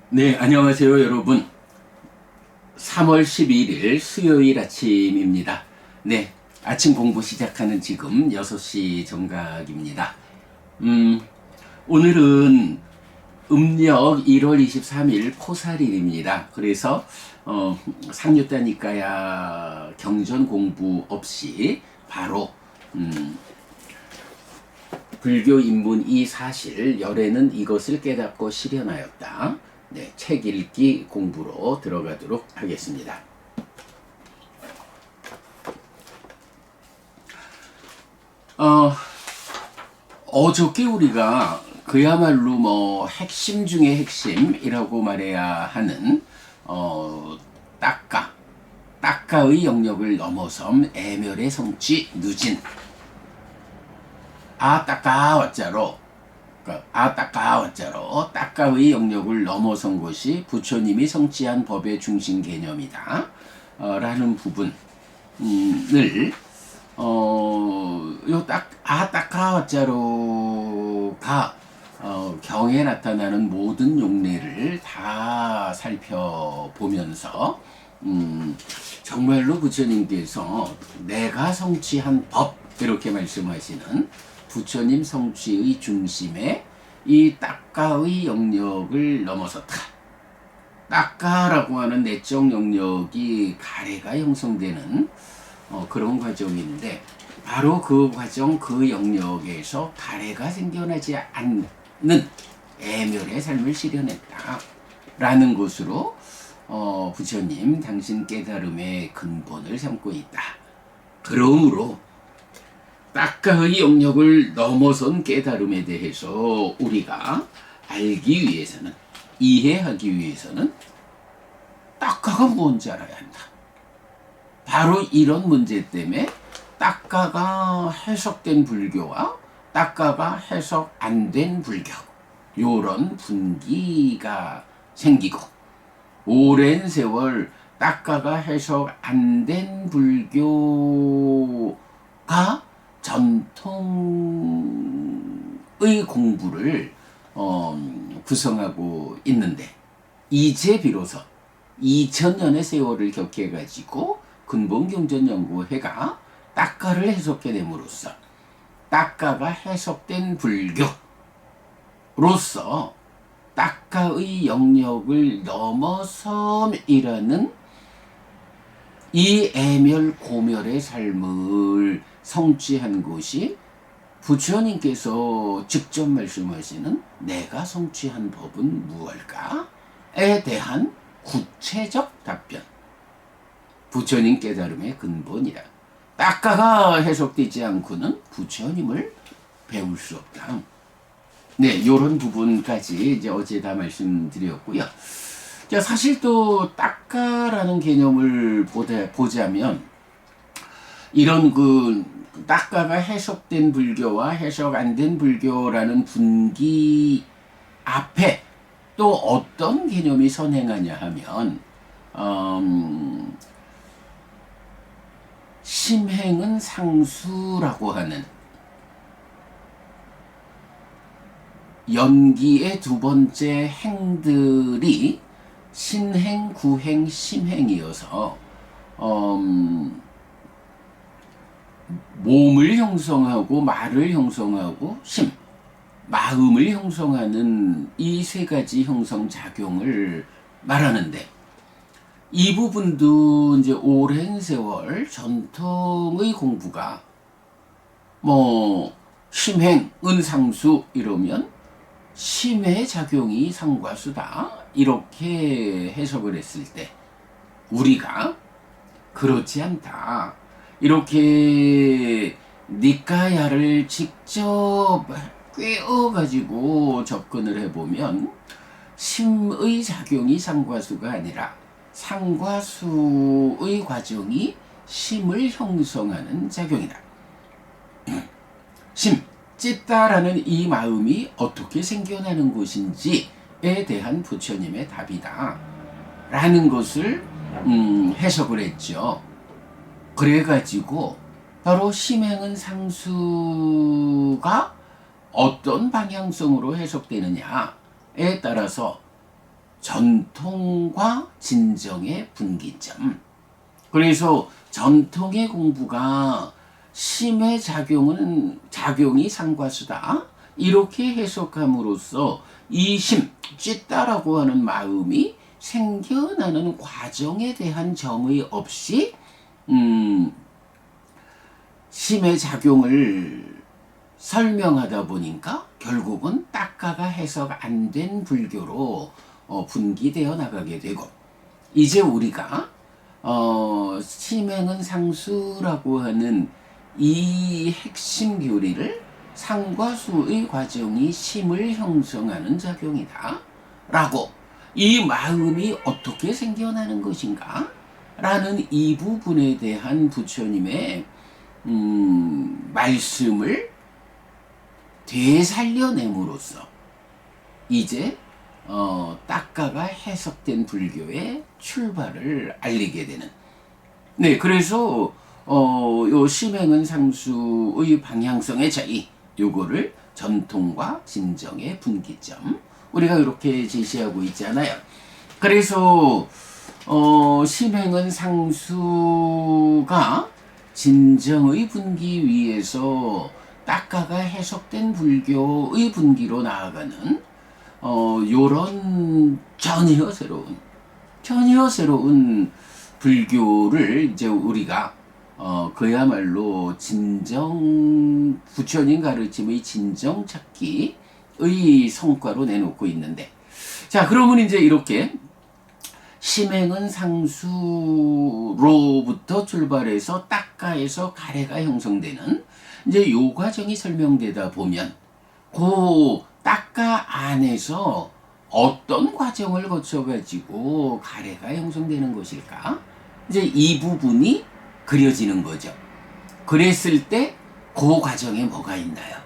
네, 안녕하세요, 여러분. 3월 11일 수요일 아침입니다. 네, 아침 공부 시작하는 지금 6시 정각입니다. 음, 오늘은 음력 1월 23일 포살일입니다. 그래서, 상류다니까야 경전 공부 없이 바로, 불교 입문 이 사실, 열애는 이것을 깨닫고 실현하였다. 네, 책 읽기 공부로 들어가도록 하겠습니다. 어저께 우리가 그야말로 뭐 핵심 중의 핵심이라고 말해야 하는 딱가의 영역을 넘어선 애멸의 성취 누진 아따까와자로 아따까와자로 따까의 영역을 넘어선 것이 부처님이 성취한 법의 중심 개념이다 라는 부분을 아따까와자로가 경에 나타나는 모든 용례를 다 살펴보면서 정말로 부처님께서 내가 성취한 법 이렇게 말씀하시는 부처님 성취의 중심에 이 딱가의 영역을 넘어섰다. 딱가라고 하는 내적 영역이 가래가 형성되는 그런 과정인데 바로 그 과정 그 영역에서 가래가 생겨나지 않는 애멸의 삶을 실현했다 라는 것으로 부처님 당신 깨달음의 근본을 삼고 있다. 그러므로 딱가의 영역을 넘어선 깨달음에 대해서 우리가 알기 위해서는 이해하기 위해서는 딱가가 뭔지 알아야 한다. 바로 이런 문제 때문에 딱가가 해석된 불교와 딱가가 해석 안 된 불교 요런 분기가 생기고 오랜 세월 딱가가 해석 안 된 불교가 전통의 공부를 구성하고 있는데 이제 비로소 2000년의 세월을 격해가지고 근본경전연구회가 딱가를 해석해냄으로써 딱가가 해석된 불교로서 딱가의 영역을 넘어섬이라는 이 애멸 고멸의 삶을 성취한 것이 부처님께서 직접 말씀하시는 내가 성취한 법은 무엇일까에 대한 구체적 답변. 부처님 깨달음의 근본이다. 딱가가 해석되지 않고는 부처님을 배울 수 없다. 네, 이런 부분까지 이제 어제 다 말씀드렸고요. 자, 사실 또 딱가라는 개념을 보자면 이런 딱가가 해석된 불교와 해석 안 된 불교라는 분기 앞에 또 어떤 개념이 선행하냐 하면 심행은 상수라고 하는 연기의 두 번째 행들이 신행, 구행, 심행이어서 몸을 형성하고 말을 형성하고 마음을 형성하는 이 세 가지 형성 작용을 말하는데 이 부분도 이제 오랜 세월 전통의 공부가 심행, 은상수 이러면 심의 작용이 상과수다 이렇게 해석을 했을 때 우리가 그렇지 않다. 이렇게 니까야를 직접 꿰어가지고 접근을 해보면 심의 작용이 상과수가 아니라 상과수의 과정이 심을 형성하는 작용이다. 찢다라는 이 마음이 어떻게 생겨나는 것인지에 대한 부처님의 답이다 라는 것을 해석을 했죠. 그래가지고 바로 심행은 상수가 어떤 방향성으로 해석되느냐에 따라서 전통과 진정의 분기점. 그래서 전통의 공부가 심의 작용이 상과수다. 이렇게 해석함으로써 이 심, 찢다라고 하는 마음이 생겨나는 과정에 대한 점의 없이 심의 작용을 설명하다 보니까 결국은 딱가가 해석 안 된 불교로 분기되어 나가게 되고, 이제 우리가 심행은 상수라고 하는 이 핵심 교리를 상과 수의 과정이 심을 형성하는 작용이다 라고, 이 마음이 어떻게 생겨나는 것인가 라는 이 부분에 대한 부처님의 말씀을 되살려냄으로써 이제 딱가가 해석된 불교의 출발을 알리게 되는. 네, 그래서 요 심행은 상수의 방향성의 차이, 요거를 전통과 진정의 분기점, 우리가 이렇게 제시하고 있잖아요. 그래서 심행은 상수가 진정의 분기 위에서 딱가가 해석된 불교의 분기로 나아가는 요런 전혀 새로운 불교를 이제 우리가 그야말로 진정 부처님 가르침의 진정 찾기의 성과로 내놓고 있는데, 자, 그러면 이제 이렇게 심행은 상수로부터 출발해서 딱가에서 가래가 형성되는 이제 요 과정이 설명되다 보면 그 딱가 안에서 어떤 과정을 거쳐가지고 가래가 형성되는 것일까? 이제 이 부분이 그려지는 거죠. 그랬을 때 그 과정에 뭐가 있나요?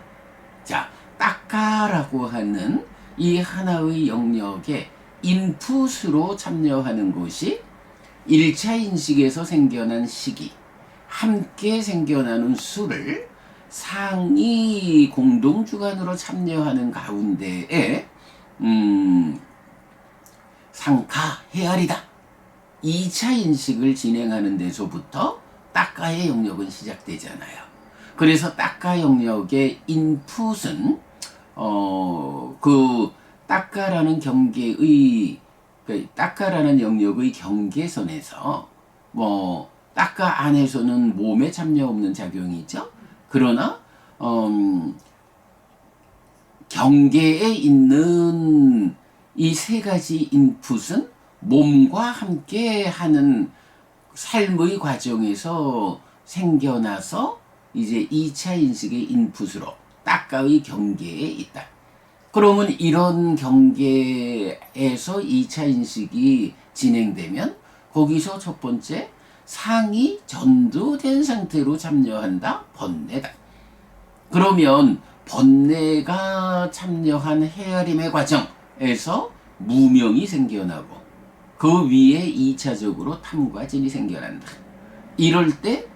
자, 딱가라고 하는 이 하나의 영역에 인풋으로 참여하는 것이 1차 인식에서 생겨난 시기, 함께 생겨나는 수를 상이 공동주관으로 참여하는 가운데에 상카, 헤아리다, 2차 인식을 진행하는 데서부터 딱가의 영역은 시작되잖아요. 그래서 딱가 영역의 인풋은 그 딱가라는 경계의, 딱가라는 영역의 경계선에서 딱가 안에서는 몸에 참여 없는 작용이 있죠. 그러나 경계에 있는 이 세 가지 인풋은 몸과 함께 하는 삶의 과정에서 생겨나서 이제 2차 인식의 인풋으로 딱가의 경계에 있다. 그러면 이런 경계에서 2차 인식이 진행되면 거기서 첫 번째 상이 전도된 상태로 참여한다. 번뇌다. 그러면 번뇌가 참여한 헤아림의 과정에서 무명이 생겨나고 그 위에 2차적으로 탐과 진이 생겨난다. 이럴 때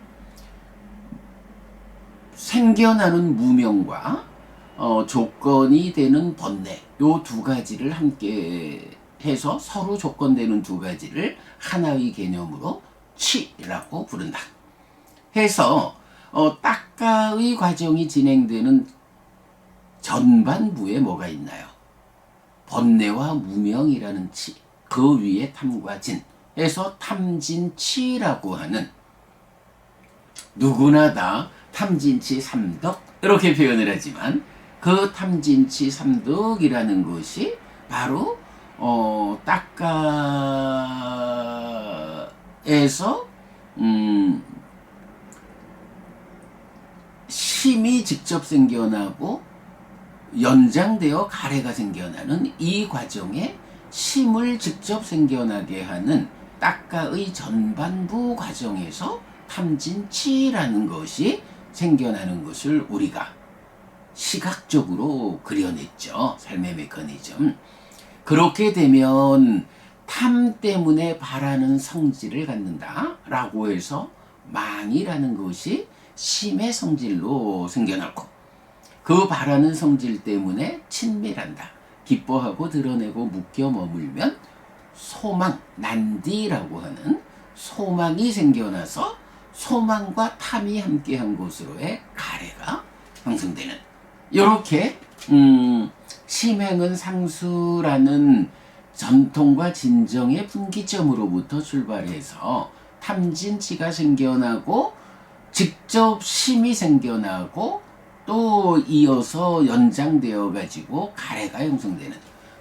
생겨나는 무명과 조건이 되는 번뇌, 요 두 가지를 함께 해서 서로 조건되는 두 가지를 하나의 개념으로 치라고 부른다. 해서 딱가의 과정이 진행되는 전반부에 뭐가 있나요? 번뇌와 무명이라는 치, 그 위에 탐과 진 해서 탐진치라고 하는, 누구나 다 탐진치 삼덕 이렇게 표현을 하지만 그 탐진치 삼덕이라는 것이 바로 딱가에서 심이 직접 생겨나고 연장되어 가래가 생겨나는 이 과정에 심을 직접 생겨나게 하는 딱가의 전반부 과정에서 탐진치라는 것이 생겨나는 것을 우리가 시각적으로 그려냈죠. 삶의 메커니즘. 그렇게 되면 탐 때문에 바라는 성질을 갖는다 라고 해서 망이라는 것이 심의 성질로 생겨나고, 그 바라는 성질 때문에 친밀한다, 기뻐하고 드러내고 묶여 머물면 소망, 난디라고 하는 소망이 생겨나서 소망과 탐이 함께한 곳으로의 가래가 형성되는, 이렇게 심행은 상수라는 전통과 진정의 분기점으로부터 출발해서 탐진치가 생겨나고 직접 심이 생겨나고 또 이어서 연장되어 가지고 가래가 형성되는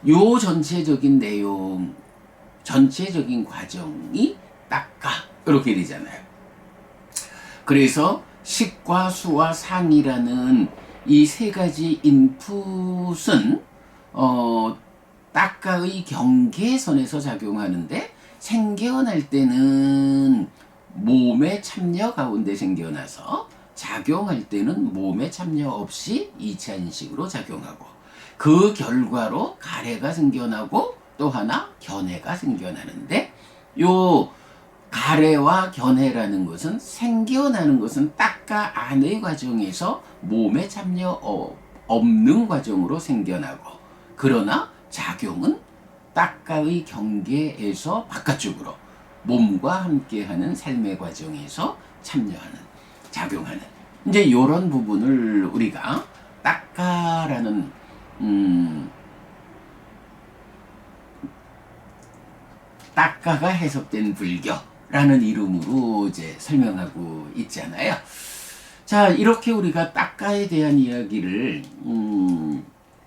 요 전체적인 내용, 전체적인 과정이 딱가 이렇게 되잖아요. 그래서 식과 수와 상이라는 이 세 가지 인풋은 딱가의 경계선에서 작용하는데, 생겨날 때는 몸의 참여 가운데 생겨나서 작용할 때는 몸의 참여 없이 2차 인식으로 작용하고, 그 결과로 가래가 생겨나고 또 하나 견해가 생겨나는데, 요 가래와 견해라는 것은 생겨나는 것은 딱가 안의 과정에서 몸에 참여 없는 과정으로 생겨나고, 그러나 작용은 딱가의 경계에서 바깥쪽으로 몸과 함께하는 삶의 과정에서 참여하는, 작용하는, 이제 이런 부분을 우리가 딱가라는 딱가가 해석된 불교라는 이름으로 이제 설명하고 있잖아요. 자, 이렇게 우리가 딱가에 대한 이야기를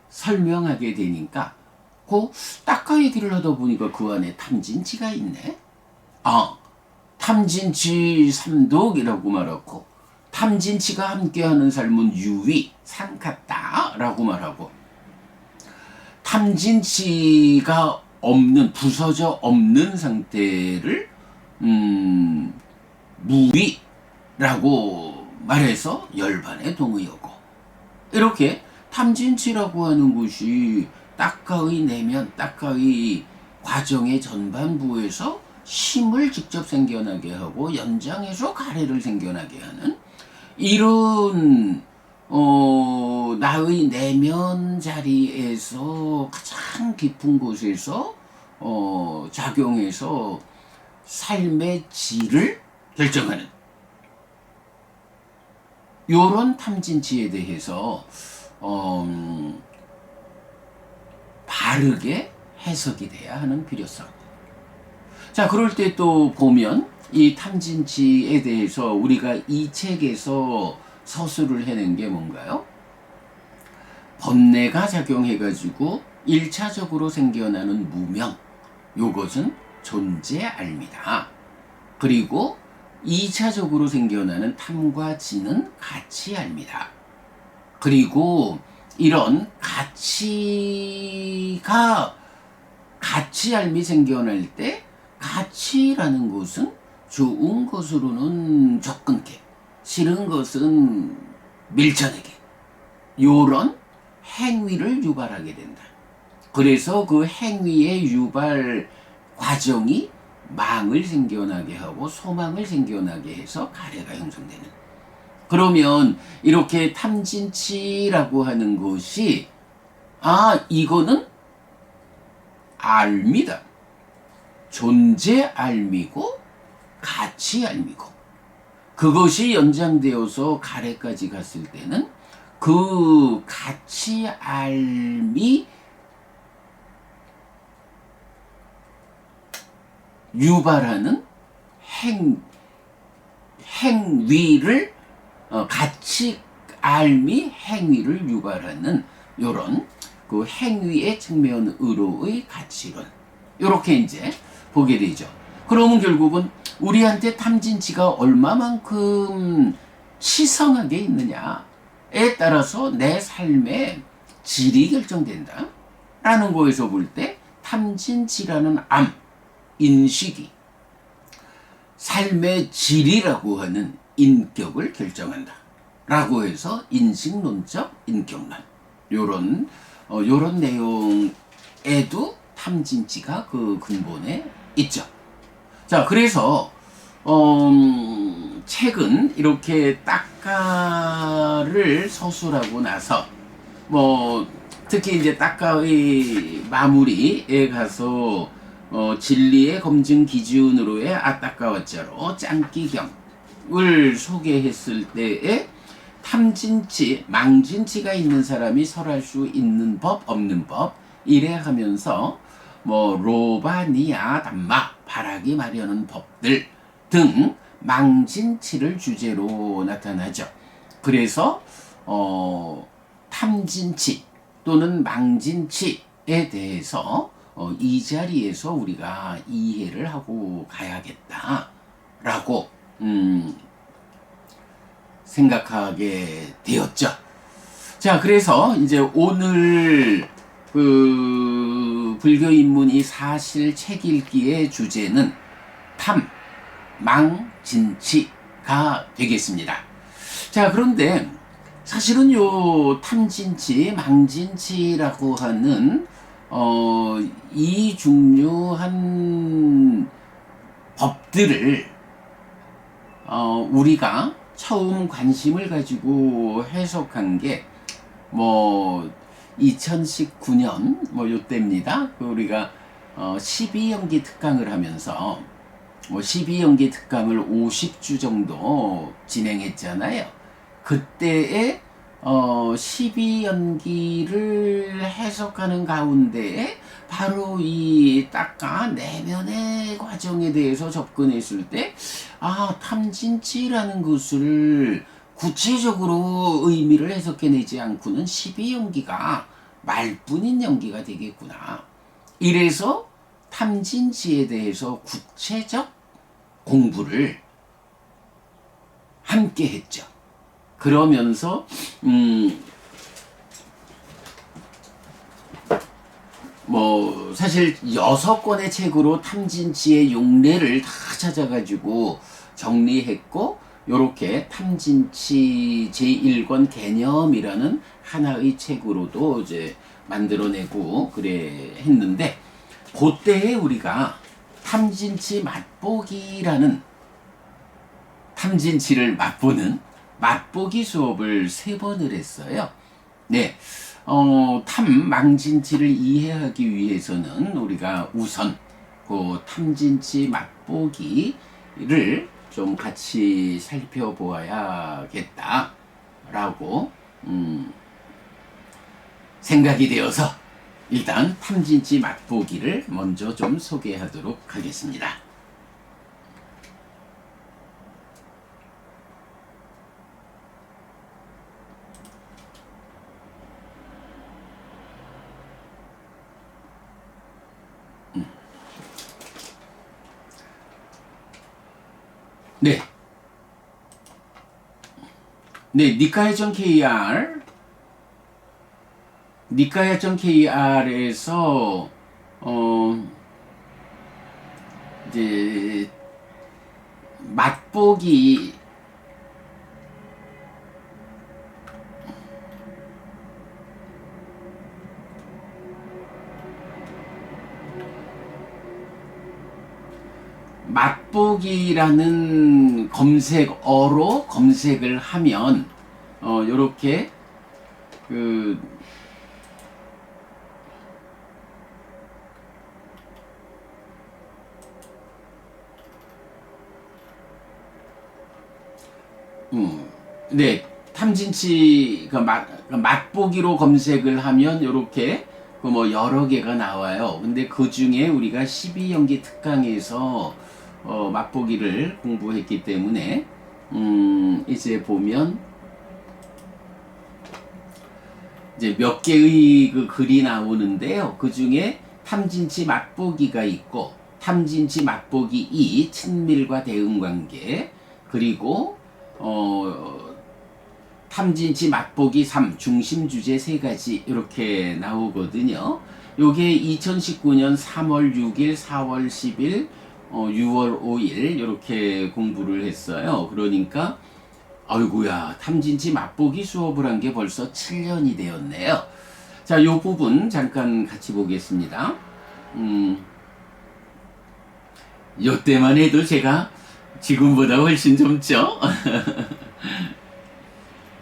설명하게 되니까 그 딱가 얘기를 하다 보니까 그 안에 탐진치가 있네. 탐진치 삼독이라고 말하고, 탐진치가 함께하는 삶은 유위, 상카타라고 말하고, 탐진치가 없는, 부서져 없는 상태를 무위라고 말해서 열반의 동의어고, 이렇게 탐진치라고 하는 것이 딱가의 내면, 딱가의 과정의 전반부에서 심을 직접 생겨나게 하고 연장해서 가래를 생겨나게 하는 이런 나의 내면 자리에서 가장 깊은 곳에서 작용해서 삶의 질을 결정하는 요런 탐진치에 대해서 바르게 해석이 돼야 하는 필요성. 자, 그럴 때 또 보면 이 탐진치에 대해서 우리가 이 책에서 서술을 해낸 게 뭔가요? 번뇌가 작용해가지고 1차적으로 생겨나는 무명, 요것은 존재알미다. 그리고 2차적으로 생겨나는 탐과 진은 가치알미다. 그리고 이런 가치알미 생겨날 때, 가치라는 것은 좋은 것으로는 접근케, 싫은 것은 밀쳐내게, 요런 행위를 유발하게 된다. 그래서 그 행위의 유발 과정이 망을 생겨나게 하고 소망을 생겨나게 해서 가래가 형성되는. 그러면 이렇게 탐진치라고 하는 것이 이거는 알미다. 존재 알미고 가치 알미고, 그것이 연장되어서 가래까지 갔을 때는 그 가치 알미 유발하는 행위를 가치 알미 행위를 유발하는 요런 그 행위의 측면으로의 가치론, 요렇게 이제 보게 되죠. 그러면 결국은 우리한테 탐진치가 얼마만큼 시성하게 있느냐에 따라서 내 삶의 질이 결정된다 라는 거에서 볼 때, 탐진치라는 인식이 삶의 질이라고 하는 인격을 결정한다 라고 해서 인식론적 인격론, 요런 내용에도 탐진치가 그 근본에 있죠. 자, 그래서 책은 이렇게 딱가를 서술하고 나서 특히 이제 딱가의 마무리에 가서 진리의 검증 기준으로의 아따까워자로 짱기경을 소개했을 때에 탐진치, 망진치가 있는 사람이 설할 수 있는 법, 없는 법 이래 하면서 뭐 로바니아 담마, 바라기 마련한 법들 등 망진치를 주제로 나타나죠. 그래서 탐진치 또는 망진치에 대해서 이 자리에서 우리가 이해를 하고 가야겠다라고 생각하게 되었죠. 자, 그래서 이제 오늘 그 불교 인문이 사실 책 읽기의 주제는 탐, 망, 진치가 되겠습니다. 자, 그런데 사실은 요 탐진치, 망진치라고 하는 이 중요한 법들을 우리가 처음 관심을 가지고 해석한 게 뭐 2019년 뭐 요때입니다. 우리가 12연기 특강을 하면서 뭐 12연기 특강을 50주 정도 진행했잖아요. 그때에 12연기를 해석하는 가운데 바로 이 딱까 내면의 과정에 대해서 접근했을 때 탐진치라는 것을 구체적으로 의미를 해석해내지 않고는 12연기가 말뿐인 연기가 되겠구나. 이래서 탐진치에 대해서 구체적 공부를 함께 했죠. 그러면서 뭐 사실 6권의 책으로 탐진치의 용례를 다 찾아가지고 정리했고 요렇게 탐진치 제1권 개념이라는 하나의 책으로도 이제 만들어내고 그래 했는데 그때에 우리가 탐진치 맛보기라는 탐진치를 맛보는 맛보기 수업을 3번을 했어요. 네. 탐망진치를 이해하기 위해서는 우리가 우선 그 탐진치 맛보기를 좀 같이 살펴보아야겠다라고 생각이 되어서 일단 탐진치 맛보기를 먼저 좀 소개하도록 하겠습니다. 네. 네, 니카야전 KR에서 이제 맛보기라는 검색어로 검색을 하면 요렇게 네, 탐진치 맛보기로 검색을 하면 요렇게 뭐 여러 개가 나와요. 근데 그 중에 우리가 12연기 특강에서 맛보기를 공부했기 때문에 이제 보면 이제 몇 개의 그 글이 나오는데요. 그 중에 탐진치 맛보기가 있고 탐진치 맛보기 2 친밀과 대응관계 그리고 탐진치 맛보기 3 중심주제 3가지 이렇게 나오거든요. 요게 2019년 3월 6일, 4월 10일, 6월 5일 이렇게 공부를 했어요. 그러니까 아이고야 탐진치 맛보기 수업을 한 게 벌써 7년이 되었네요. 자, 요 부분 잠깐 같이 보겠습니다. 요때만 해도 제가 지금보다 훨씬 젊죠?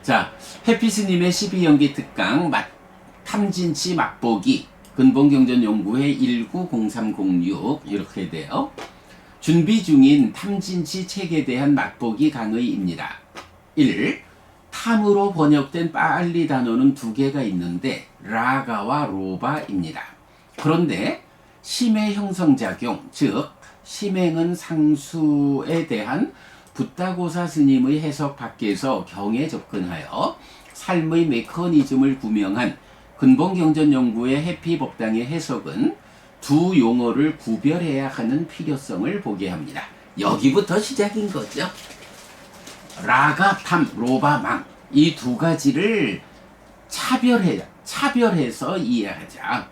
자, 해피스님의 12연기 특강 탐진치 맛보기 근본경전연구회 190306 이렇게 돼요. 준비 중인 탐진치 책에 대한 맛보기 강의입니다. 1. 탐으로 번역된 빨리 단어는 두 개가 있는데 라가와 로바입니다. 그런데 심의 형성작용, 즉 심행은 상수에 대한 붓다고사 스님의 해석 밖에서 경에 접근하여 삶의 메커니즘을 구명한 근본경전연구의 해피법당의 해석은 두 용어를 구별해야 하는 필요성을 보게 합니다. 여기부터 시작인 거죠. 라가, 탐, 로바, 망. 이 두 가지를 차별해서 이해하자.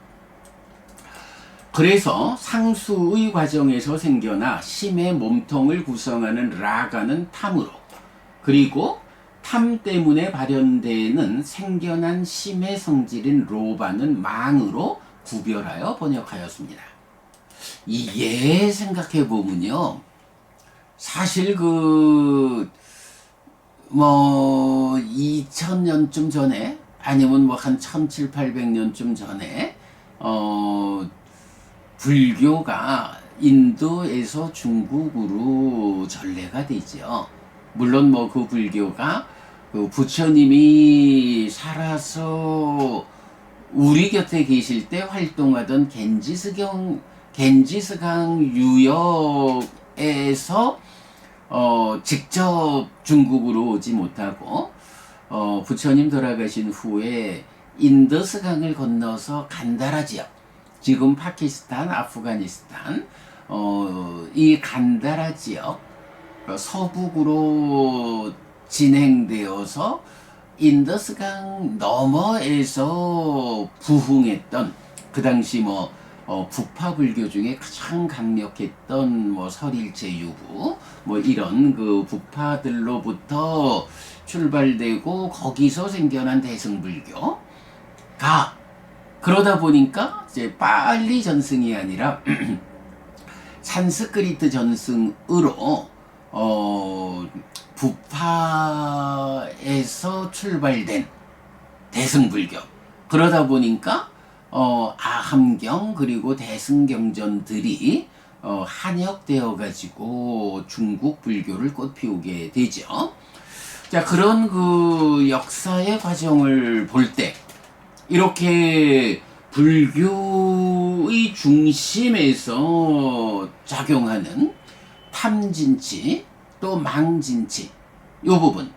그래서 상수의 과정에서 생겨나 심의 몸통을 구성하는 라가는 탐으로, 그리고 탐 때문에 발현되는 생겨난 심의 성질인 로바는 망으로 구별하여 번역하였습니다. 이게 생각해보면요, 사실 2000년쯤 전에, 아니면 한 1700, 800년쯤 전에 불교가 인도에서 중국으로 전래가 되죠. 물론 그 불교가 부처님이 살아서 우리 곁에 계실 때 활동하던 겐지스강 유역에서 직접 중국으로 오지 못하고 부처님 돌아가신 후에 인더스강을 건너서 간다라 지역, 지금 파키스탄, 아프가니스탄, 이 간다라 지역 서북으로 진행되어서 인더스강 너머에서 부흥했던, 그 당시 북파 불교 중에 가장 강력했던 설일체 유부 이런 그 북파들로부터 출발되고 거기서 생겨난 대승불교가, 그러다 보니까 이제 빨리 전승이 아니라 산스크리트 전승으로 북파에서 출발된 대승불교, 그러다 보니까 아함경 그리고 대승경전들이 한역되어 가지고 중국 불교를 꽃피우게 되죠. 자, 그런 그 역사의 과정을 볼 때 이렇게 불교의 중심에서 작용하는 탐진치 또 망진치 이 부분,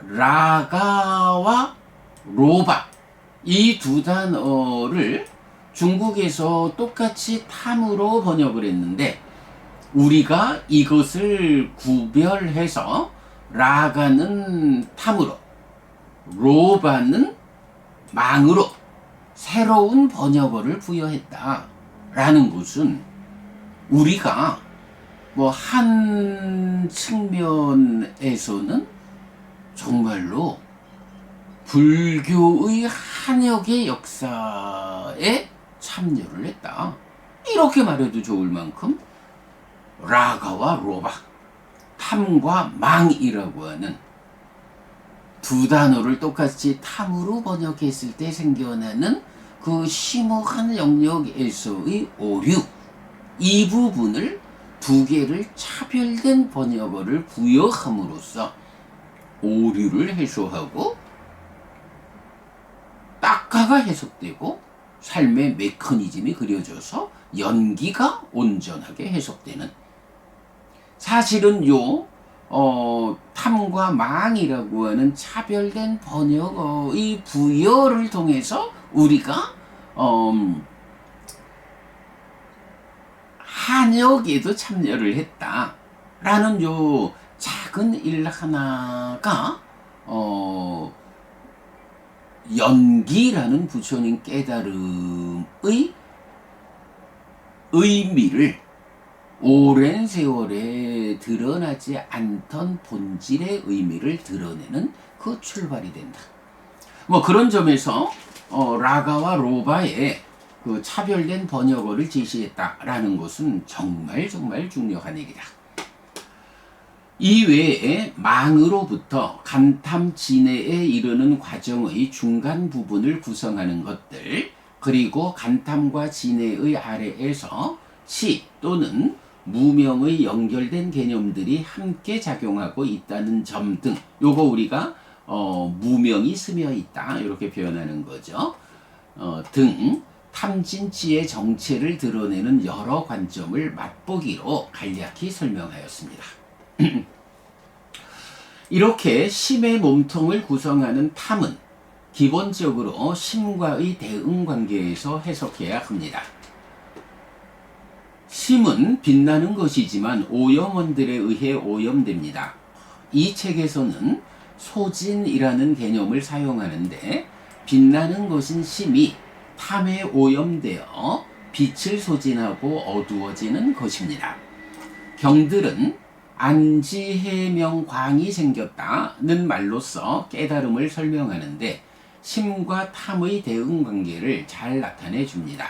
라가와 로바, 이 두 단어를 중국에서 똑같이 탐으로 번역을 했는데, 우리가 이것을 구별해서 라가는 탐으로, 로바는 망으로 새로운 번역어를 부여했다라는 것은, 우리가 한 측면에서는 정말로 불교의 한역의 역사에 참여를 했다, 이렇게 말해도 좋을 만큼 라가와 로바, 탐과 망이라고 하는 두 단어를 똑같이 탐으로 번역했을 때 생겨나는 그 심오한 영역에서의 오류, 이 부분을 두 개를 차별된 번역어를 부여함으로써 오류를 해소하고 딱가가 해석되고 삶의 메커니즘이 그려져서 연기가 온전하게 해석되는, 사실은 탐과 망이라고 하는 차별된 번역어의 부여를 통해서 우리가 한역에도 참여를 했다라는 작은 일 하나가 연기라는 부처님 깨달음의 의미를 오랜 세월에 드러나지 않던 본질의 의미를 드러내는 그 출발이 된다. 그런 점에서 라가와 로바의 그 차별된 번역어를 제시했다라는 것은 정말 중요한 얘기다. 이외에 망으로부터 간탐진해에 이르는 과정의 중간 부분을 구성하는 것들, 그리고 간탐과 진해의 아래에서 시 또는 무명의 연결된 개념들이 함께 작용하고 있다는 점 등, 요거 우리가 무명이 스며 있다 이렇게 표현하는 거죠. 등 탐진치의 정체를 드러내는 여러 관점을 맛보기로 간략히 설명하였습니다. 이렇게 심의 몸통을 구성하는 탐은 기본적으로 심과의 대응 관계에서 해석해야 합니다. 심은 빛나는 것이지만 오염원들에 의해 오염됩니다. 이 책에서는 소진이라는 개념을 사용하는데, 빛나는 것인 심이 탐에 오염되어 빛을 소진하고 어두워지는 것입니다. 경들은 안지해명광이 생겼다는 말로써 깨달음을 설명하는데, 심과 탐의 대응 관계를 잘 나타내 줍니다.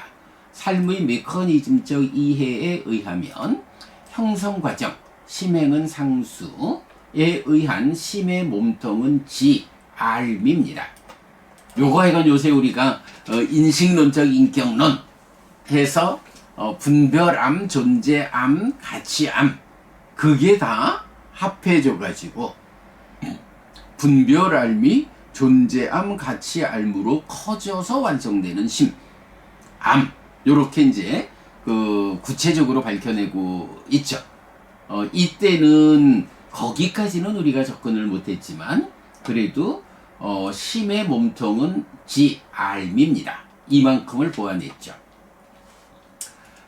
삶의 메커니즘적 이해에 의하면 형성 과정, 심행은 상수에 의한 심의 몸통은 지, 알미입니다. 요거 하여간 요새 우리가 인식론적 인격론 해서 분별암, 존재암, 가치암, 그게 다 합해져가지고 분별알미, 존재암, 가치알무로 커져서 완성되는 심, 암, 요렇게 이제 구체적으로 밝혀내고 있죠. 이때는 거기까지는 우리가 접근을 못했지만 그래도 심의 몸통은 지, 알미입니다. 이만큼을 보완했죠.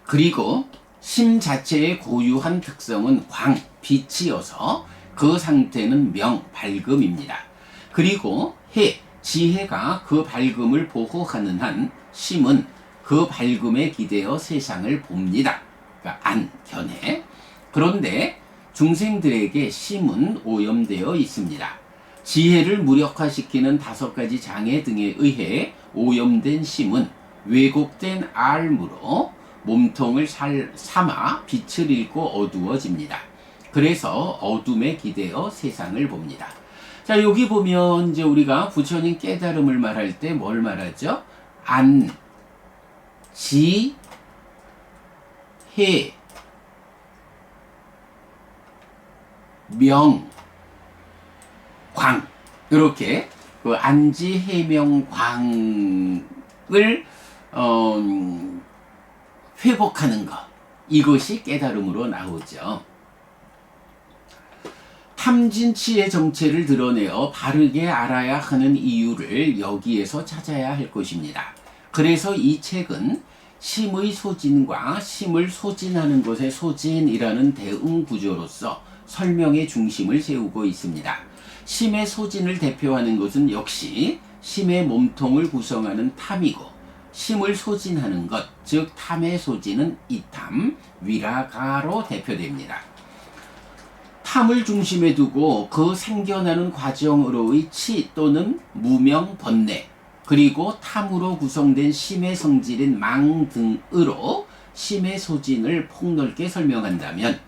그리고 심 자체의 고유한 특성은 광, 빛이어서 그 상태는 명, 밝음입니다. 그리고 해, 지혜가 그 밝음을 보호하는 한 심은 그 밝음에 기대어 세상을 봅니다. 그러니까 안, 견해. 그런데 중생들에게 심은 오염되어 있습니다. 지혜를 무력화시키는 5가지 장애 등에 의해 오염된 심은 왜곡된 알무로 몸통을 삼아 빛을 잃고 어두워집니다. 그래서 어둠에 기대어 세상을 봅니다. 자, 여기 보면 이제 우리가 부처님 깨달음을 말할 때 뭘 말하죠? 안, 지, 해, 명, 광, 이렇게 그 안지, 해명, 광을 회복하는 것, 이것이 깨달음으로 나오죠. 탐진치의 정체를 드러내어 바르게 알아야 하는 이유를 여기에서 찾아야 할 것입니다. 그래서 이 책은 심의 소진과 심을 소진하는 것의 소진이라는 대응 구조로서 설명의 중심을 세우고 있습니다. 심의 소진을 대표하는 것은 역시 심의 몸통을 구성하는 탐이고, 심을 소진하는 것, 즉 탐의 소진은 이탐, 위라가로 대표됩니다. 탐을 중심에 두고 그 생겨나는 과정으로의 치 또는 무명, 번뇌, 그리고 탐으로 구성된 심의 성질인 망 등으로 심의 소진을 폭넓게 설명한다면,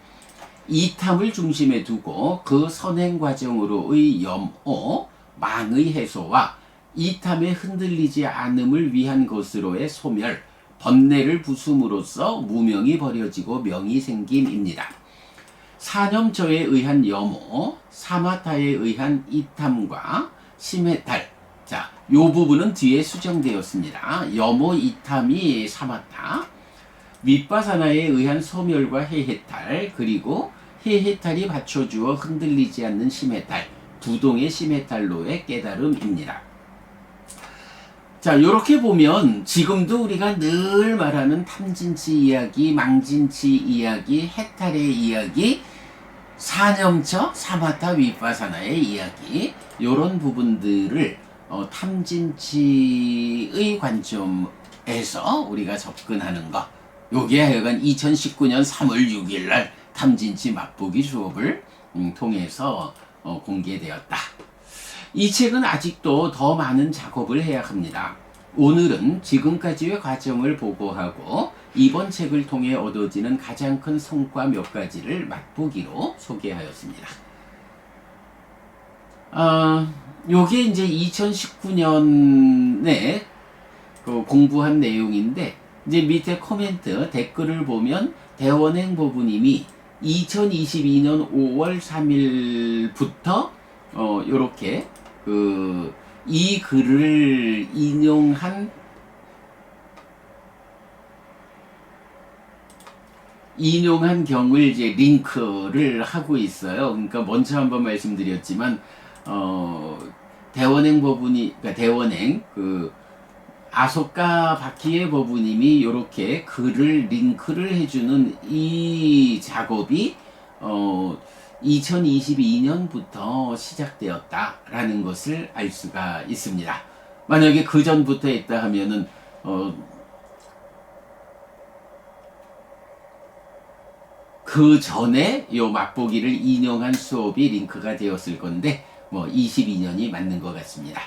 이탐을 중심에 두고 그 선행 과정으로의 염오, 망의 해소와 이탐에 흔들리지 않음을 위한 것으로의 소멸, 번뇌를 부숨으로써 무명이 버려지고 명이 생김입니다. 사념저에 의한 염오, 사마타에 의한 이탐과 심해탈, 자, 요 부분은 뒤에 수정되었습니다. 염오, 이탐이 사마타, 윗바사나에 의한 소멸과 해해탈, 그리고 해해탈이 받쳐주어 흔들리지 않는 심해탈, 두동의 심해탈로의 깨달음입니다. 자, 요렇게 보면 지금도 우리가 늘 말하는 탐진치 이야기, 망진치 이야기, 해탈의 이야기, 사념처, 사마타, 윗바사나의 이야기, 요런 부분들을 탐진치의 관점에서 우리가 접근하는 것, 요게 하여간 2019년 3월 6일 날 탐진치 맛보기 수업을 통해서 공개되었다. 이 책은 아직도 더 많은 작업을 해야 합니다. 오늘은 지금까지의 과정을 보고하고 이번 책을 통해 얻어지는 가장 큰 성과 몇 가지를 맛보기로 소개하였습니다. 요게 이제 2019년에 공부한 내용인데 이제 밑에 코멘트 댓글을 보면 대원행보부님이 2022년 5월 3일부터 요렇게 이 글을 인용한 경을 이제 링크를 하고 있어요. 그러니까 먼저 한번 말씀드렸지만 대원행 법운이 그러니까 대원행 아소카 바키에 법우님이 이렇게 글을 링크를 해주는 이 작업이 2022년부터 시작되었다라는 것을 알 수가 있습니다. 만약에 그 전부터 했다 하면은 그 전에 요 맛보기를 인용한 수업이 링크가 되었을 건데 22년이 맞는 것 같습니다.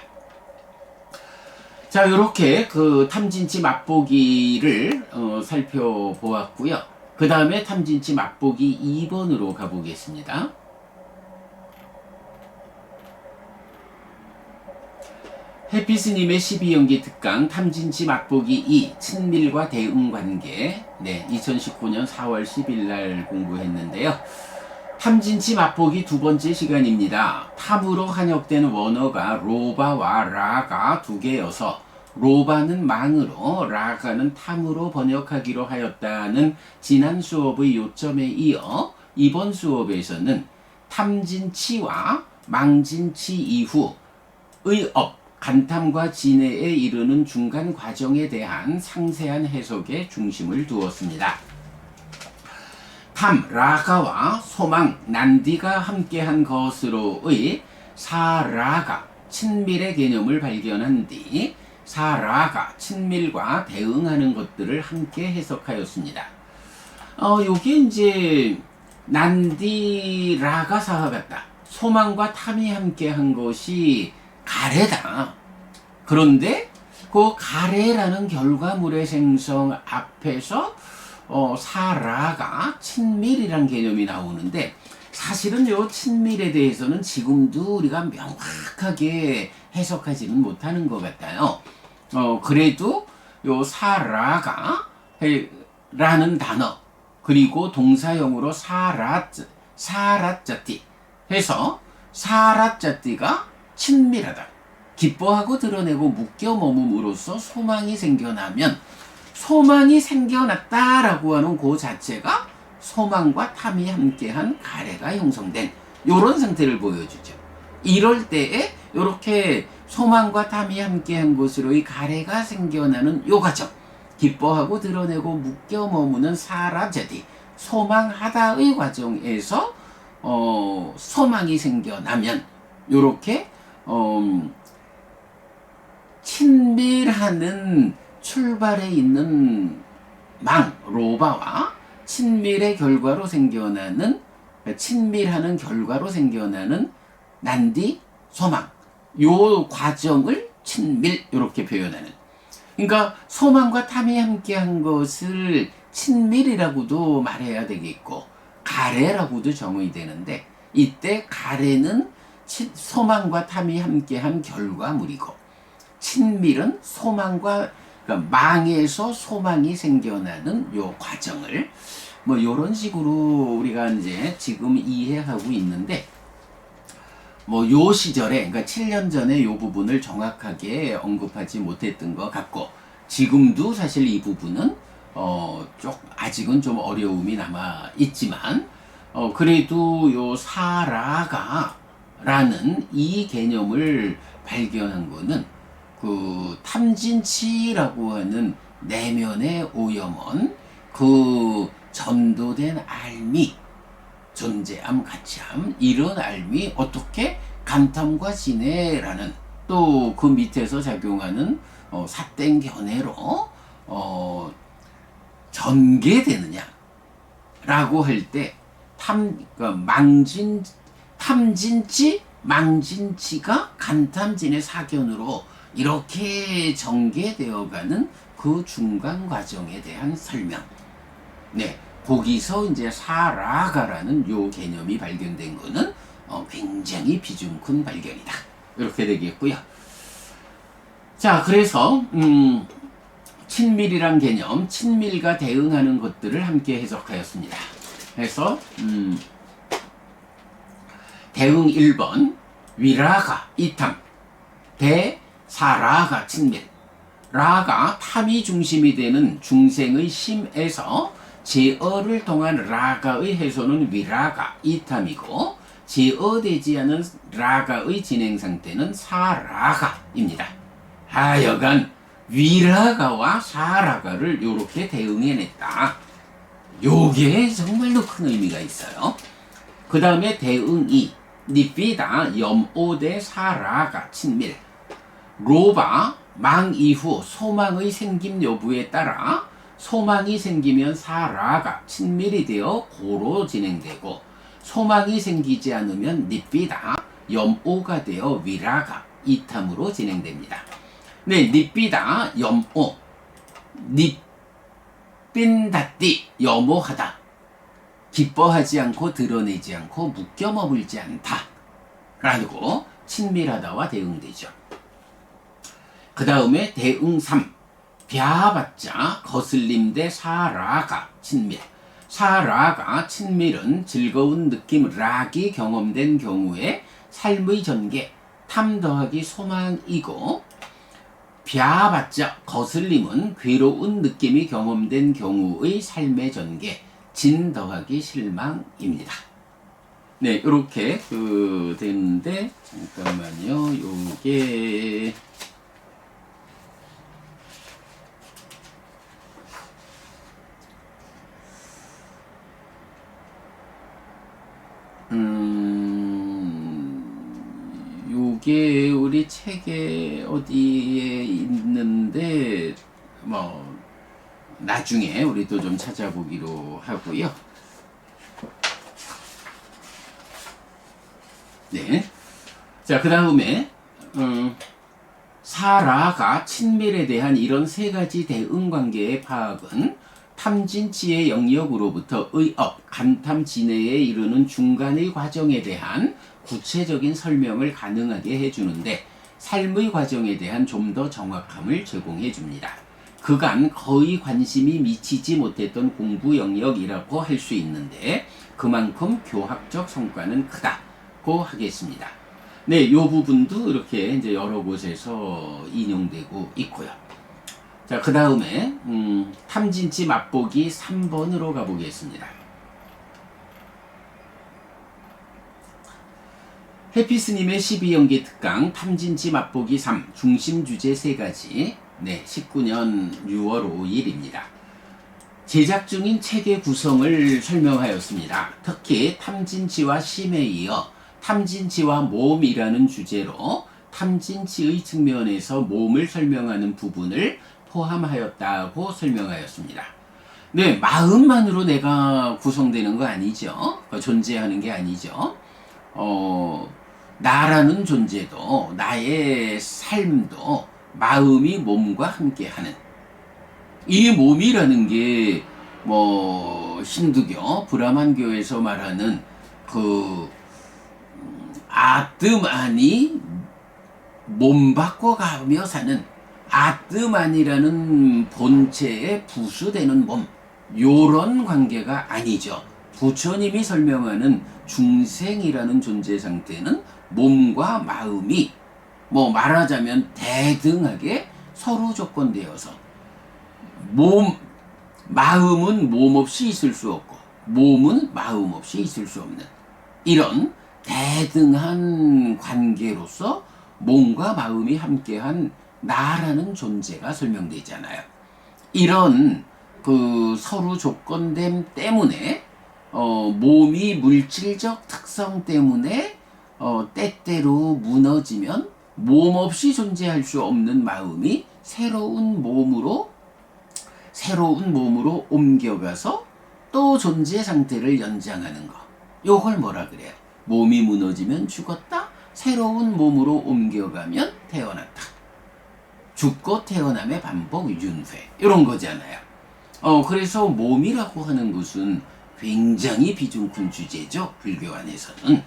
자, 요렇게 탐진치 맛보기를 살펴보았고요. 그 다음에 탐진치 맛보기 2번으로 가보겠습니다. 해피스님의 12연기 특강 탐진치 맛보기 2 친밀과 대응관계 2019년 4월 10일 날 공부했는데요. 탐진치 맛보기 두 번째 시간입니다. 탐으로 한역된 원어가 로바와 라가 두 개여서 로바는 망으로 라가는 탐으로 번역하기로 하였다는 지난 수업의 요점에 이어 이번 수업에서는 탐진치와 망진치 이후의 간탐과 진해에 이르는 중간 과정에 대한 상세한 해석에 중심을 두었습니다. 탐, 라가와 소망, 난디가 함께한 것으로의 사라가, 친밀의 개념을 발견한 뒤 사라가, 친밀과 대응하는 것들을 함께 해석하였습니다. 요게 이제 난디, 라가 사하갔다. 소망과 탐이 함께한 것이 가래다. 그런데 그 가래라는 결과물의 생성 앞에서 사라가 친밀이란 개념이 나오는데 사실은 요 친밀에 대해서는 지금도 우리가 명확하게 해석하지는 못하는 것 같아요. 그래도 요 사라가 라는 단어 그리고 동사형으로 사라짜띠 해서 사라짜띠가 친밀하다. 기뻐하고 드러내고 묶여 머금으로써 소망이 생겨나면 소망이 생겨났다라고 하는 그 자체가 소망과 탐이 함께한 가래가 형성된 이런 상태를 보여주죠. 이럴 때에 이렇게 소망과 탐이 함께한 것으로의 가래가 생겨나는 요 과정 기뻐하고 드러내고 묶여 머무는 사라제디 소망하다의 과정에서 소망이 생겨나면 요렇게 친밀하는 출발에 있는 로바와 친밀의 결과로 생겨나는 친밀하는 결과로 생겨나는 난디 소망 요 과정을 친밀 이렇게 표현하는 그러니까 소망과 탐이 함께한 것을 친밀이라고도 말해야 되겠고 가래라고도 정의 되는데 이때 가래는 소망과 탐이 함께한 결과물이고 친밀은 소망과 그러니까 망에서 소망이 생겨나는 요 과정을 요런 식으로 우리가 이제 지금 이해하고 있는데 요 시절에 그러니까 7년 전에 요 부분을 정확하게 언급하지 못했던 것 같고 지금도 사실 이 부분은 아직은 좀 어려움이 남아 있지만 그래도 요 사라가 라는 이 개념을 발견한 거는 그 탐진치라고 하는 내면의 오염원 전도된 알미 존재함 가치함 이런 알미 어떻게 간탐과 진해라는 또 그 밑에서 작용하는 사땡 견해로 전개되느냐 라고 할 때 탐진치 망진치가 간탐진의 사견으로 이렇게 전개되어가는 그 중간 과정에 대한 설명. 거기서 이제 사라가라는 요 개념이 발견된 거는 굉장히 비중 큰 발견이다. 이렇게 되겠고요. 자, 그래서 친밀이란 개념, 친밀과 대응하는 것들을 함께 해석하였습니다. 그래서 대응 1번 위라가 이탐, 대사라가 친밀. 라가 탐이 중심이 되는 중생의 심에서 제어를 통한 라가의 해소는 위라가 이탐이고, 제어되지 않은 라가의 진행 상태는 사라가입니다. 하여간 위라가와 사라가를 이렇게 대응해냈다. 요게 정말로 큰 의미가 있어요. 그 다음에 대응 2 니피다 염오대 사라가 친밀. 로바 망 이후 소망의 생김 여부에 따라 소망이 생기면 사라가 친밀이 되어 고로 진행되고, 소망이 생기지 않으면 니피다 염오가 되어 위라가 이탐으로 진행됩니다. 네, 니피다 염오, 니핀다띠 염오하다, 기뻐하지 않고 드러내지 않고 묶여 머물지 않다 라고 친밀하다와 대응되죠. 그 다음에 대응 3 벼봤자 거슬림 대 사라가 친밀. 사라가 친밀은 즐거운 느낌 락이 경험된 경우에 삶의 전개 탐 더하기 소망이고, 벼봤자 거슬림은 괴로운 느낌이 경험된 경우의 삶의 전개 진 더하기 실망입니다. 네, 이렇게 되는데, 잠깐만요. 요게 요게 우리 책에 어디에 있는데, 뭐 나중에 우리 또 좀 찾아보기로 하고요. 네. 자, 그 다음에 사라가 친밀에 대한 이런 세 가지 대응 관계의 파악은 탐진치의 영역으로부터 의업, 감탐 진해에 이르는 중간의 과정에 대한 구체적인 설명을 가능하게 해주는데, 삶의 과정에 대한 좀 더 정확함을 제공해 줍니다. 그간 거의 관심이 미치지 못했던 공부 영역이라고 할 수 있는데, 그만큼 교학적 성과는 크다고 하겠습니다. 네, 이 부분도 이렇게 이제 여러 곳에서 인용되고 있고요. 자, 그 다음에 탐진치 맛보기 3번으로 가보겠습니다. 해피스님의 12연계 특강 탐진치 맛보기 3 중심 주제 3가지. 네, 19년 6월 5일입니다. 제작 중인 책의 구성을 설명하였습니다. 특히 탐진치와 심에 이어 탐진치와 몸이라는 주제로 탐진치의 측면에서 몸을 설명하는 부분을 포함하였다고 설명하였습니다. 네, 마음만으로 내가 구성되는 거 아니죠. 존재하는 게 아니죠. 나라는 존재도, 나의 삶도 마음이 몸과 함께하는, 이 몸이라는 게 힌두교 브라만교에서 말하는 아뜨만이 몸 바꿔가며 사는 아뜨만이라는 본체에 부수되는 몸, 요런 관계가 아니죠. 부처님이 설명하는 중생이라는 존재 상태는 몸과 마음이 말하자면 대등하게 서로 조건되어서, 마음은 몸 없이 있을 수 없고 몸은 마음 없이 있을 수 없는 이런 대등한 관계로서 몸과 마음이 함께한 나라는 존재가 설명되잖아요. 이런 서로 조건됨 때문에 몸이 물질적 특성 때문에 때때로 무너지면 몸 없이 존재할 수 없는 마음이 새로운 몸으로 옮겨가서 또 존재 상태를 연장하는 거. 요걸 뭐라 그래요? 몸이 무너지면 죽었다, 새로운 몸으로 옮겨가면 태어났다. 죽고 태어남의 반복 윤회, 이런 거잖아요. 그래서 몸이라고 하는 것은 굉장히 비중 큰 주제죠. 불교 안에서는.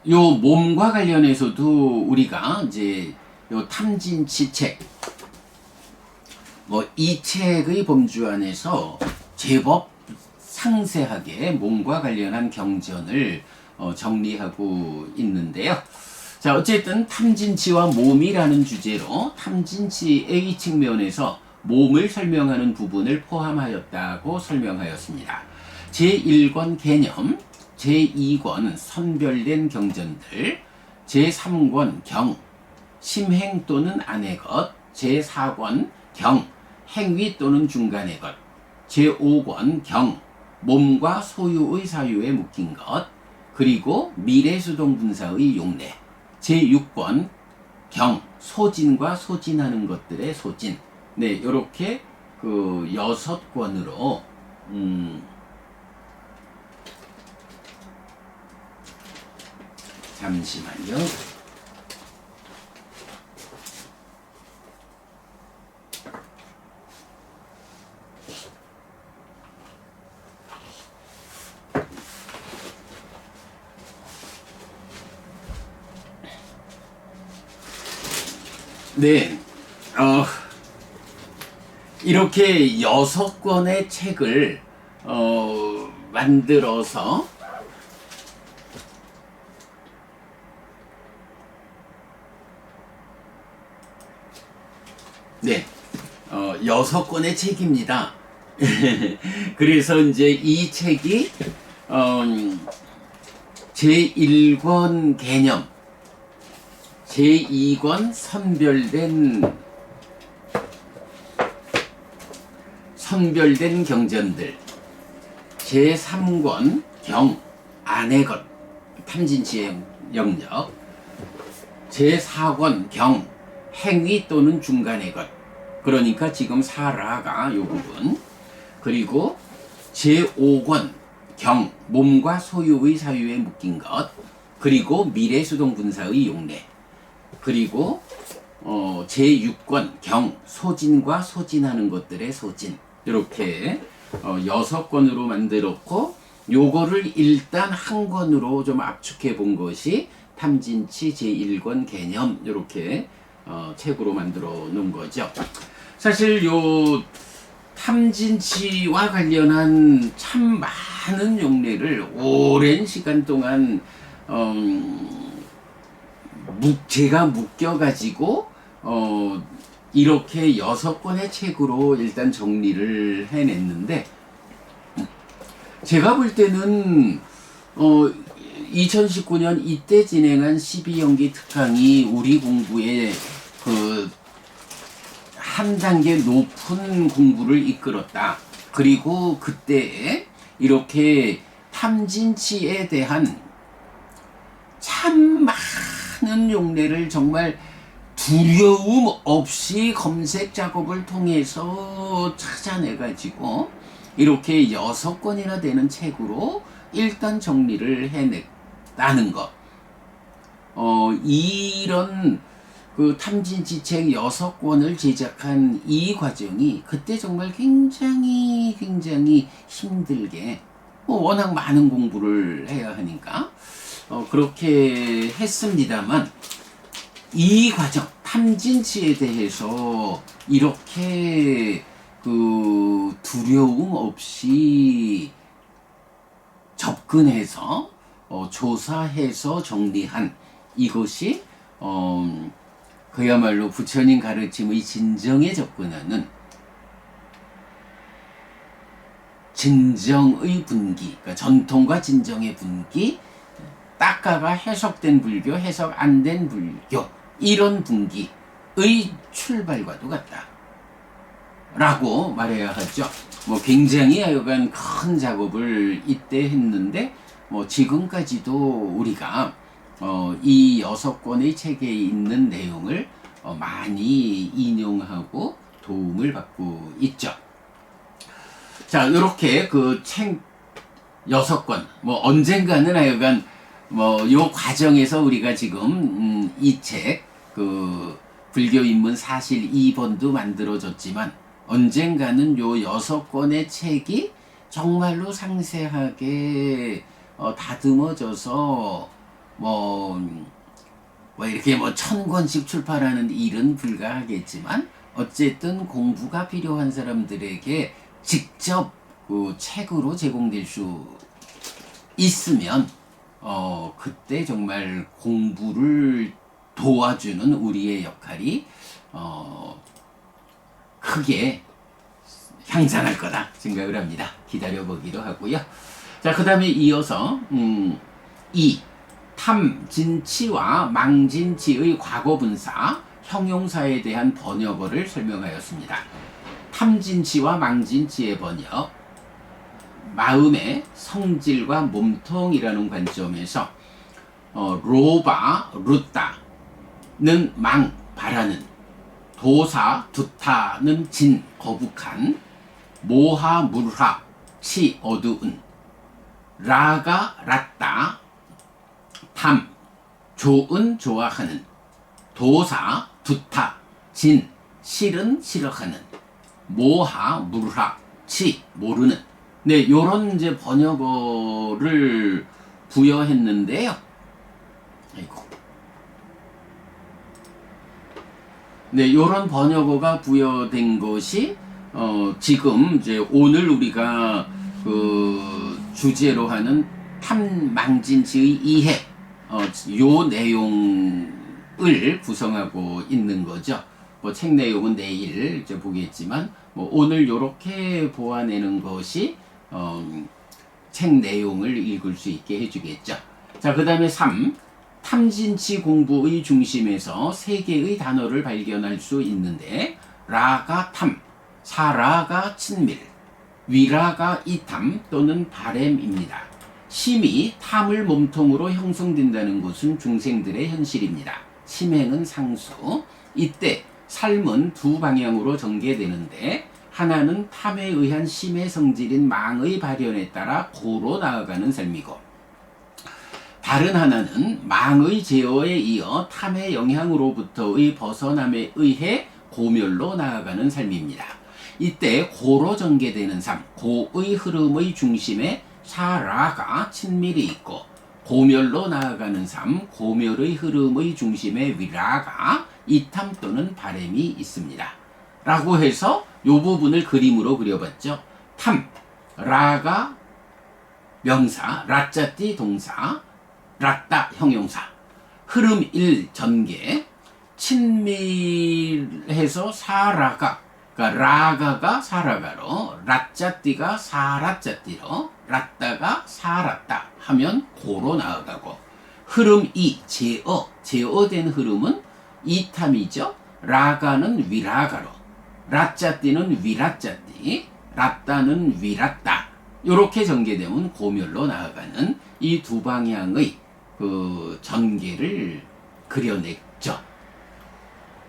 요 몸과 관련해서도 우리가 이제 요 탐진치 책, 뭐 이 책의 범주 안에서 제법 상세하게 몸과 관련한 경전을 정리하고 있는데요. 자, 어쨌든 탐진치와 몸이라는 주제로 탐진치의 측면에서 몸을 설명하는 부분을 포함하였다고 설명하였습니다. 제1권 개념, 제2권 선별된 경전들, 제3권 경, 심행 또는 안의 것, 제4권 경, 행위 또는 중간의 것, 제5권 경, 몸과 소유의 사유에 묶인 것, 그리고 미래수동분사의 용례, 제6권 경, 소진과 소진하는 것들의 소진. 네, 이렇게 그 6권으로 잠시만요. 네, 이렇게 6권의 책을 만들어서 네, 6권의 책입니다. 그래서 이제 이 책이 제1권 개념, 제2권 선별된 경전들, 제3권 경, 안의 것, 탐진치의 영역, 제4권 경, 행위 또는 중간의 것, 그러니까 지금 사라가 요 부분, 그리고 제5권 경, 몸과 소유의 사유에 묶인 것, 그리고 미래수동분사의 용례, 그리고 제6권 경, 소진과 소진하는 것들의 소진, 이렇게 6권으로 만들었고, 요거를 일단 한 권으로 좀 압축해 본 것이 탐진치 제1권 개념, 이렇게 책으로 만들어 놓은 거죠. 사실 요 탐진치와 관련한 참 많은 용례를 오랜 시간 동안 제가 묶여가지고 이렇게 6권의 책으로 일단 정리를 해냈는데, 제가 볼 때는 2019년 이때 진행한 12연기 특강이 우리 공부에 그 한 단계 높은 공부를 이끌었다. 그리고 그때 이렇게 탐진치에 대한 참 많은 용례를 정말 두려움 없이 검색 작업을 통해서 찾아내가지고 이렇게 6권이나 되는 책으로 일단 정리를 해냈다는 것. 이런 그 탐진치 책 6권을 제작한 이 과정이 그때 정말 굉장히 힘들게, 워낙 많은 공부를 해야 하니까 그렇게 했습니다만, 이 과정, 탐진치에 대해서 이렇게 그 두려움 없이 접근해서 조사해서 정리한 이것이 그야말로 부처님 가르침의 진정에 접근하는 진정의 분기, 그러니까 전통과 진정의 분기, 딱가가 해석된 불교, 해석 안 된 불교, 이런 분기의 출발과도 같다 라고 말해야 하죠. 뭐 굉장히 하여간 큰 작업을 이때 했는데, 뭐 지금까지도 우리가 이 6권의 책에 있는 내용을 많이 인용하고 도움을 받고 있죠. 자, 이렇게 그 책 6권, 뭐 언젠가는 하여간 뭐 요 과정에서 우리가 지금 이 책 그 불교 입문 사실 2번도 만들어졌지만, 언젠가는 요 6권의 책이 정말로 상세하게 다듬어져서 뭐 이렇게 뭐 1000권씩 출판하는 일은 불가하겠지만, 어쨌든 공부가 필요한 사람들에게 직접 그 책으로 제공될 수 있으면 그때 정말 공부를 도와주는 우리의 역할이 크게 향상할 거다 생각을 합니다. 기다려보기로 하고요. 자, 그 다음에 이어서 이 탐진치와 망진치의 과거분사, 형용사에 대한 번역어를 설명하였습니다. 탐진치와 망진치의 번역, 마음의 성질과 몸통이라는 관점에서 로바, 루따는 망, 바라는, 도사, 두타는 진, 거북한, 모하, 물하, 치, 어두운, 라가, 랐다, 탐, 좋은, 좋아하는, 도사, 두타, 진, 싫은, 싫어하는, 모하, 물하, 치, 모르는. 네, 요런 이제 번역어를 부여했는데요. 아이고. 네, 요런 번역어가 부여된 것이 지금 이제 오늘 우리가 그 주제로 하는 탐망진치의 이해 요 내용을 구성하고 있는 거죠. 뭐 책 내용은 내일 이제 보겠지만 뭐 오늘 요렇게 보아내는 것이 책 내용을 읽을 수 있게 해주겠죠. 자, 그 다음에 3. 탐진치 공부의 중심에서 세 개의 단어를 발견할 수 있는데, 라가 탐, 사라가 친밀, 위라가 이탐 또는 바램입니다. 심이 탐을 몸통으로 형성된다는 것은 중생들의 현실입니다. 심행은 상수. 이때 삶은 두 방향으로 전개되는데, 하나는 탐에 의한 심의 성질인 망의 발현에 따라 고로 나아가는 삶이고, 다른 하나는 망의 제어에 이어 탐의 영향으로부터의 벗어남에 의해 고멸로 나아가는 삶입니다. 이때 고로 전개되는 삶, 고의 흐름의 중심에 사라가 친밀이 있고, 고멸로 나아가는 삶, 고멸의 흐름의 중심에 위라가 이탐 또는 바램이 있습니다. 라고 해서 요 부분을 그림으로 그려봤죠. 탐, 라가 명사, 라짜띠 동사, 랐다 형용사, 흐름 1 전개, 친밀해서 사라가, 그러니까 라가가 사라가로, 라짜띠가 사라짜띠로, 랐다가 사랐다 하면 고로 나아가고, 흐름 2 제어된 흐름은 이탐이죠. 라가는 위라가로, 라짜띠는 위라짜띠, 랐다는 위랐다. 이렇게 전개되면 고멸로 나아가는 이 두 방향의 그 전개를 그려냈죠.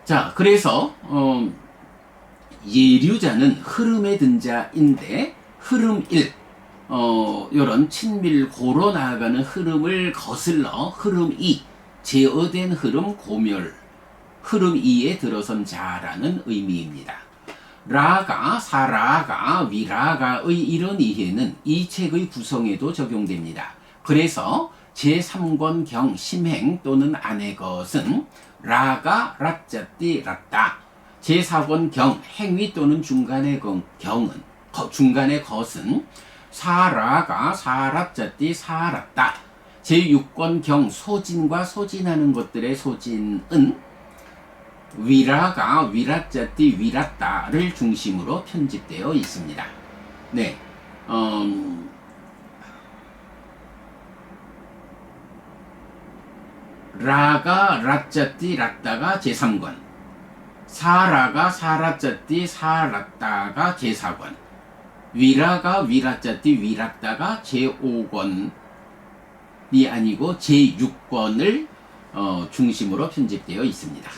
자, 그래서 예류자는 흐름의 든 자인데, 흐름 1 요런 친밀고로 나아가는 흐름을 거슬러 흐름 2 제어된 흐름 고멸, 흐름 2에 들어선 자라는 의미입니다. 라가, 사라가, 위라가의 이런 이해는 이 책의 구성에도 적용됩니다. 그래서 제3권 경 심행 또는 안의 것은 라가, 라짜띠, 랐다. 제4권 경 행위 또는 중간의 중간의 것은 사라가, 사라짜띠, 사랐다. 제6권 경 소진과 소진하는 것들의 소진은 위라가, 위라짜띠, 위랐다를 중심으로 편집되어 있습니다. 네, 라가, 라짜띠, 랐다가 제3권, 사라가, 사라짜띠, 사랐다가 제4권, 위라가, 위라짜띠, 위랐다가 제5권이 아니고 제6권을 중심으로 편집되어 있습니다.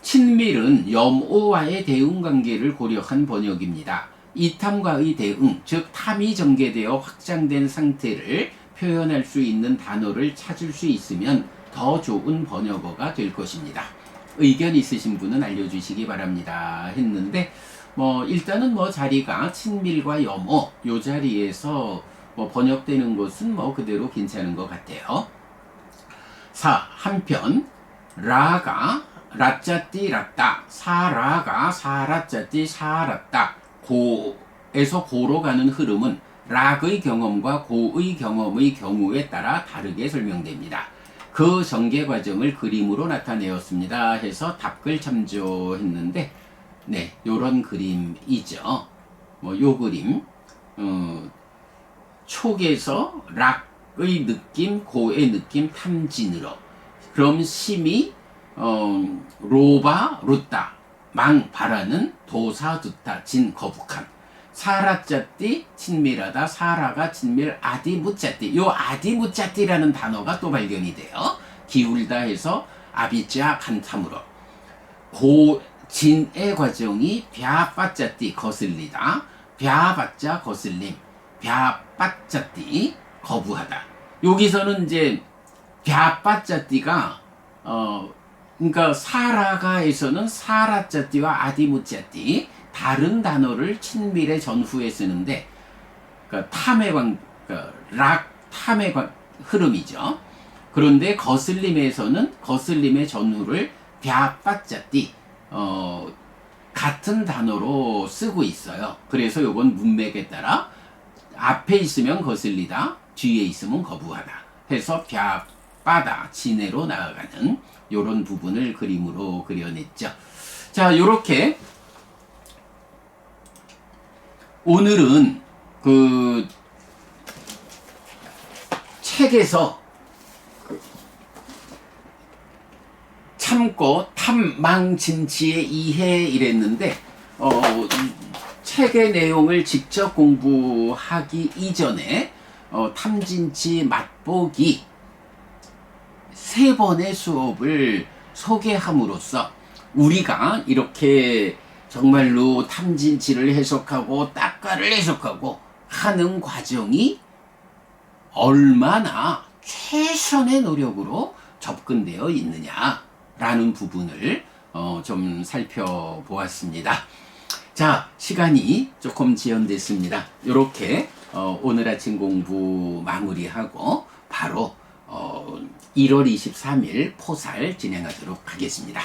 친밀은 염오와의 대응관계를 고려한 번역입니다. 이탐과의 대응, 즉 탐이 전개되어 확장된 상태를 표현할 수 있는 단어를 찾을 수 있으면 더 좋은 번역어가 될 것입니다. 의견 있으신 분은 알려주시기 바랍니다. 했는데 일단은 자리가 친밀과 염오 요 자리에서 번역되는 것은 그대로 괜찮은 것 같아요. 4. 한편 라가 라짜띠 라따, 사라가 사라짜띠 사라따, 고에서 고로 가는 흐름은 락의 경험과 고의 경험의 경우에 따라 다르게 설명됩니다. 그 전개 과정을 그림으로 나타내었습니다 해서 답글 참조했는데, 네, 요런 그림이죠. 뭐 요 그림, 촉에서 락의 느낌, 고의 느낌 탐진으로. 그럼 심이 로바 루따 망 바라는 도사 두타 진 거북함. 사라짜띠 친밀하다, 사라가 친밀, 아디 무짜띠. 요 아디 무짜띠라는 단어가 또 발견이 돼요. 기울다 해서 아비자 간탐으로. 고진의 과정이 벼빠짜띠 거슬리다, 벼빠짜 거슬림, 벼빠짜띠 거부하다. 여기서는 이제 벼빠짜띠가 그러니까 사라가에서는 사라짜띠와 아디무짜띠 다른 단어를 친밀의 전후에 쓰는데, 그러니까 락 탐의 흐름이죠. 그런데 거슬림에서는 거슬림의 전후를 벼빠짜띠 같은 단어로 쓰고 있어요. 그래서 요건 문맥에 따라 앞에 있으면 거슬리다, 뒤에 있으면 거부하다 해서 벼빠다 진해로 나아가는 요런 부분을 그림으로 그려냈죠. 자, 요렇게 오늘은 그 책에서 참고 탐망진치의 이해 이랬는데, 책의 내용을 직접 공부하기 이전에 탐진치 맛보기 3번의 수업을 소개함으로써 우리가 이렇게 정말로 탐진치를 해석하고 딱가를 해석하고 하는 과정이 얼마나 최선의 노력으로 접근되어 있느냐라는 부분을 좀 살펴보았습니다. 자, 시간이 조금 지연됐습니다. 이렇게 오늘 아침 공부 마무리하고 바로 1월 23일 포살 진행하도록 하겠습니다.